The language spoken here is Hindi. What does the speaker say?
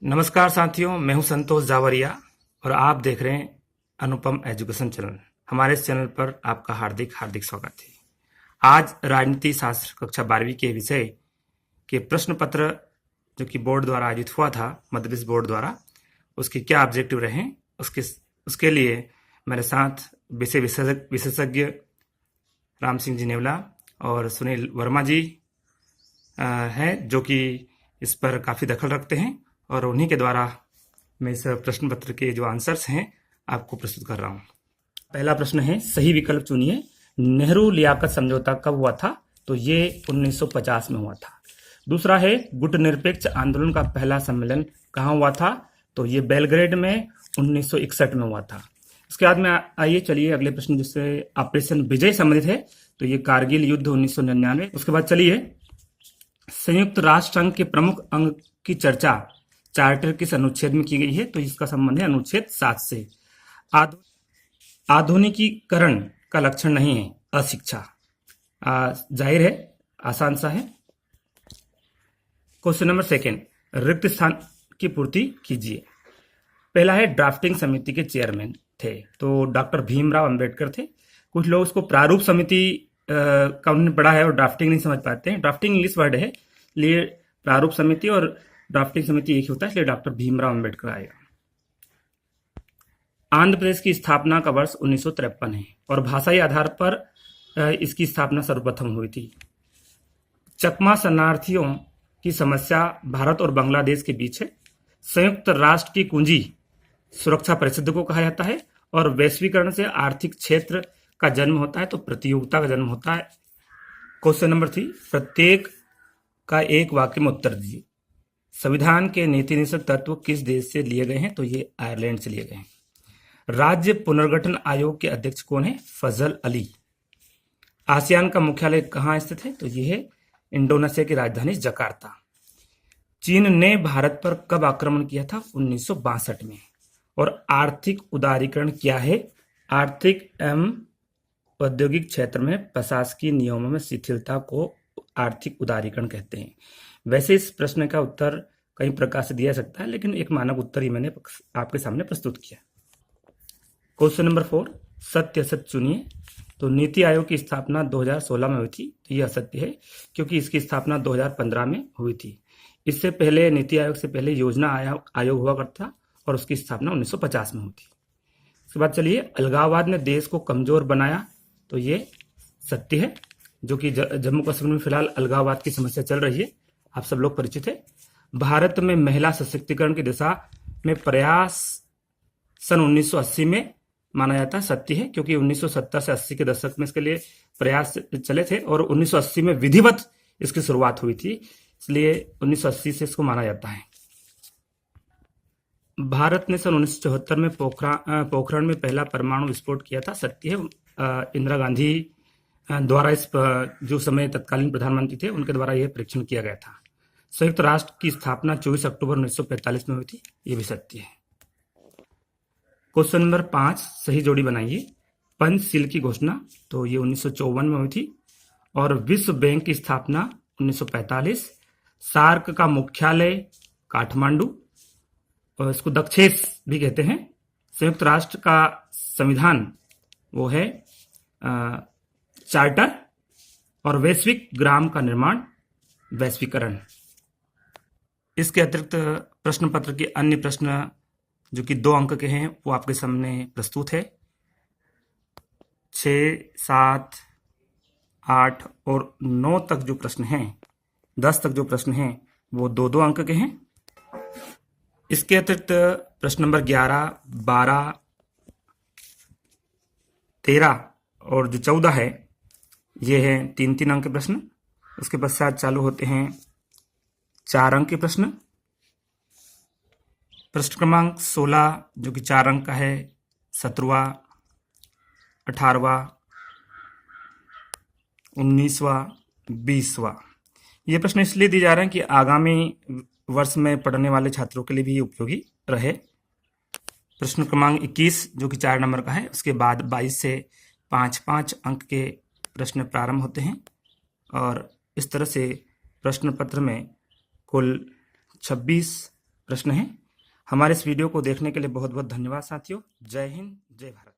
नमस्कार साथियों, मैं हूं संतोष जावरिया और आप देख रहे हैं अनुपम एजुकेशन चैनल। हमारे इस चैनल पर आपका हार्दिक हार्दिक स्वागत है। आज राजनीति शास्त्र कक्षा 12वीं के विषय के प्रश्न पत्र जो कि बोर्ड द्वारा आयोजित हुआ था, मध्य प्रदेश बोर्ड द्वारा, उसके क्या ऑब्जेक्टिव रहे उसके लिए मेरे साथ विषय विशेषज्ञ राम सिंह जी नेवला और सुनील वर्मा जी हैं, जो कि इस पर काफ़ी दखल रखते हैं और उन्हीं के द्वारा मैं इस प्रश्न पत्र के जो आंसर्स हैं आपको प्रस्तुत कर रहा हूं। पहला प्रश्न है, सही विकल्प चुनिए। नेहरू लियाकत समझौता कब हुआ था? तो ये 1950 में हुआ था। दूसरा है, गुटनिरपेक्ष आंदोलन का पहला सम्मेलन कहाँ हुआ था? तो ये बेलग्रेड में 1961 में हुआ था। इसके बाद में आइए चलिए अगले प्रश्न जिससे ऑपरेशन विजय संबंधित है, तो ये कारगिल युद्ध 1999। उसके बाद चलिए, संयुक्त राष्ट्र संघ के प्रमुख अंग की चर्चा चार्टर किस अनुच्छेद में की गई है? तो इसका संबंध है अनुच्छेद 7 से। आधुनिकीकरण का लक्षण नहीं है अशिक्षा। जाहिर है, आसान सा है। क्वेश्चन नंबर 2, रिक्त स्थान की पूर्ति कीजिए। पहला है, ड्राफ्टिंग समिति के चेयरमैन थे तो डॉक्टर भीमराव अंबेडकर थे। कुछ लोग उसको प्रारूप समिति का उन्होंने पढ़ा है और ड्राफ्टिंग नहीं समझ पाते हैं। ड्राफ्टिंग इंग्लिश वर्ड है, इसलिए प्रारूप समिति और ड्राफ्टिंग समिति एक ही होता है, इसलिए डॉक्टर भीमराव अंबेडकर आएगा। आंध्र प्रदेश की स्थापना का वर्ष 1953 है और भाषाई आधार पर इसकी स्थापना सर्वप्रथम हुई थी। चकमा शरणार्थियों की समस्या भारत और बांग्लादेश के बीच है। संयुक्त राष्ट्र की कुंजी सुरक्षा परिषद को कहा जाता है और वैश्वीकरण से आर्थिक क्षेत्र का जन्म होता है तो प्रतियोगिता का जन्म होता है। क्वेश्चन नंबर 3, प्रत्येक का एक वाक्य में उत्तर दीजिए। संविधान के नीति निषेध तत्व किस देश से लिए गए हैं? तो ये आयरलैंड से लिए गए हैं। राज्य पुनर्गठन आयोग के अध्यक्ष कौन है? फजल अली। आसियान का मुख्यालय कहाँ स्थित है? तो ये है इंडोनेशिया की राजधानी जकार्ता। चीन ने भारत पर कब आक्रमण किया था? 1962 में। और आर्थिक उदारीकरण क्या है? आर्थिक एवं औद्योगिक क्षेत्र में प्रशासकीय नियमों में शिथिलता को आर्थिक उदारीकरण कहते हैं। वैसे इस प्रश्न का उत्तर कई प्रकार से दिया जा सकता है, लेकिन एक मानक उत्तर ही मैंने आपके सामने प्रस्तुत किया। क्वेश्चन नंबर 4, सत्य असत्य चुनिए। तो नीति आयोग की स्थापना 2016 में हुई थी, तो यह असत्य है क्योंकि इसकी स्थापना 2015 में हुई थी। इससे पहले नीति आयोग से पहले योजना आयोग हुआ करता और उसकी स्थापना 1950 में हुई थी। उसके बाद चलिए, अलगाववाद ने देश को कमजोर बनाया। तो ये सत्य है, जो कि जम्मू कश्मीर में फिलहाल अलगाववाद की समस्या चल रही है, आप सब लोग परिचित है। भारत में महिला सशक्तिकरण की दिशा में प्रयास सन 1980 में माना जाता है। सत्य है क्योंकि 1970 से 80 के दशक में इसके लिए प्रयास चले थे और 1980 में विधिवत इसकी शुरुआत हुई थी, इसलिए 1980 से इसको माना जाता है। भारत ने सन 1974 में पोखरण में पहला परमाणु विस्फोट किया था। सत्य है, इंदिरा गांधी द्वारा इस जो समय तत्कालीन प्रधानमंत्री थे उनके द्वारा यह परीक्षण किया गया था। संयुक्त राष्ट्र की स्थापना 24 अक्टूबर 1945 में हुई थी, ये भी सत्य है। क्वेश्चन नंबर 5, सही जोड़ी बनाइए। पंचशील की घोषणा तो ये 1954 में हुई थी और विश्व बैंक की स्थापना 1945। सार्क का मुख्यालय काठमांडू और इसको दक्षेस भी कहते हैं। संयुक्त राष्ट्र का संविधान वो है चार्टर और वैश्विक ग्राम का निर्माण वैश्वीकरण। इसके अतिरिक्त प्रश्न पत्र के अन्य प्रश्न जो कि 2 अंक के हैं वो आपके सामने प्रस्तुत है। 6, 7, 8 और 9 तक जो प्रश्न हैं, 10 तक जो प्रश्न हैं वो 2-2 अंक के हैं। इसके अतिरिक्त प्रश्न नंबर 11, 12, 13 और जो 14 है ये है 3-3 अंक के प्रश्न। उसके पश्चात चालू होते हैं 4 अंक के प्रश्न। प्रश्न क्रमांक 16 जो कि 4 अंक का है, 17वां, 18वां, 19वां, 20वां। ये प्रश्न इसलिए दिए जा रहे हैं कि आगामी वर्ष में पढ़ने वाले छात्रों के लिए भी उपयोगी रहे। प्रश्न क्रमांक 21 जो कि 4 नंबर का है, उसके बाद 22 से 5-5 अंक के प्रश्न प्रारंभ होते हैं और इस तरह से प्रश्न पत्र में कुल 26 प्रश्न है। हमारे इस वीडियो को देखने के लिए बहुत बहुत धन्यवाद साथियों। जय हिंद, जय भारत।